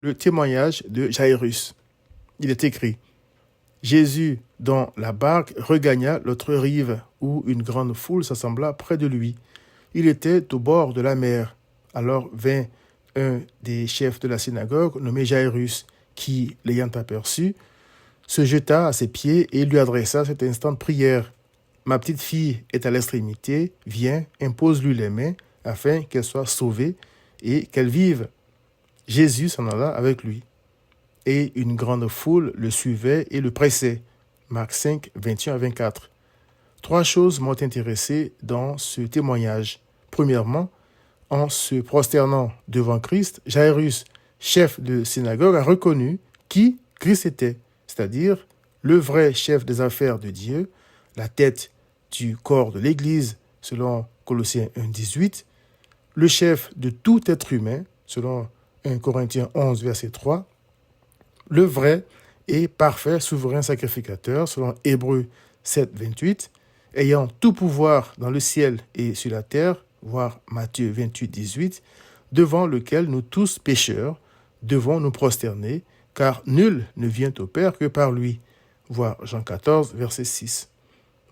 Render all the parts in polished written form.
Le témoignage de Jairus. Il est écrit: Jésus, dans la barque, regagna l'autre rive, où une grande foule s'assembla près de lui. Il était au bord de la mer. Alors vint un des chefs de la synagogue, nommé Jairus, qui, l'ayant aperçu, se jeta à ses pieds et lui adressa cette instante prière. Ma petite fille est à l'extrémité, viens, impose-lui les mains, afin qu'elle soit sauvée et qu'elle vive. Jésus s'en alla avec lui. Et une grande foule le suivait et le pressait. Marc 5, 21 à 24. Trois choses m'ont intéressé dans ce témoignage. Premièrement, en se prosternant devant Christ, Jairus, chef de synagogue, a reconnu qui Christ était, c'est-à-dire le vrai chef des affaires de Dieu, la tête du corps de l'Église, selon Colossiens 1, 18, le chef de tout être humain, selon 1 Corinthiens 11, verset 3, le vrai et parfait souverain sacrificateur, selon Hébreux 7, 28, ayant tout pouvoir dans le ciel et sur la terre, voir Matthieu 28, 18, devant lequel nous tous pécheurs devons nous prosterner, car nul ne vient au Père que par lui, voir Jean 14, verset 6.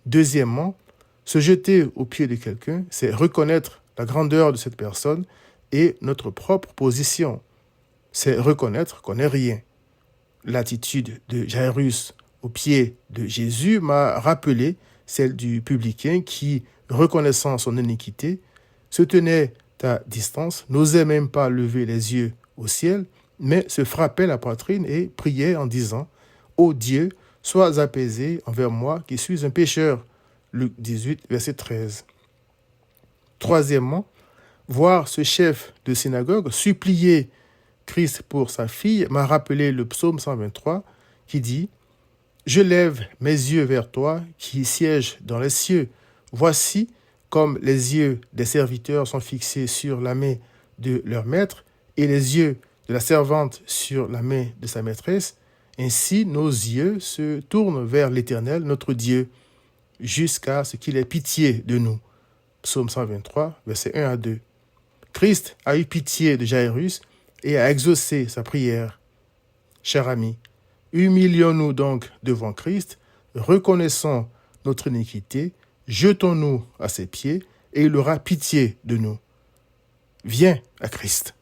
Deuxièmement, se jeter aux pieds de quelqu'un, c'est reconnaître la grandeur de cette personne et notre propre position. C'est reconnaître qu'on n'est rien. L'attitude de Jairus aux pieds de Jésus m'a rappelé celle du publicain qui, reconnaissant son iniquité, se tenait à distance, n'osait même pas lever les yeux au ciel, mais se frappait la poitrine et priait en disant « Ô Dieu, sois apaisé envers moi qui suis un pécheur ». Luc 18, verset 13. Troisièmement, voir ce chef de synagogue supplier Christ pour sa fille m'a rappelé le psaume 123 qui dit « Je lève mes yeux vers toi qui sièges dans les cieux. Voici comme les yeux des serviteurs sont fixés sur la main de leur maître et les yeux de la servante sur la main de sa maîtresse. Ainsi nos yeux se tournent vers l'Éternel, notre Dieu, jusqu'à ce qu'il ait pitié de nous. » Psaume 123, versets 1 à 2. Christ a eu pitié de Jairus et a exaucé sa prière. Chers amis, humilions-nous donc devant Christ, reconnaissons notre iniquité, jetons-nous à ses pieds et il aura pitié de nous. Viens à Christ.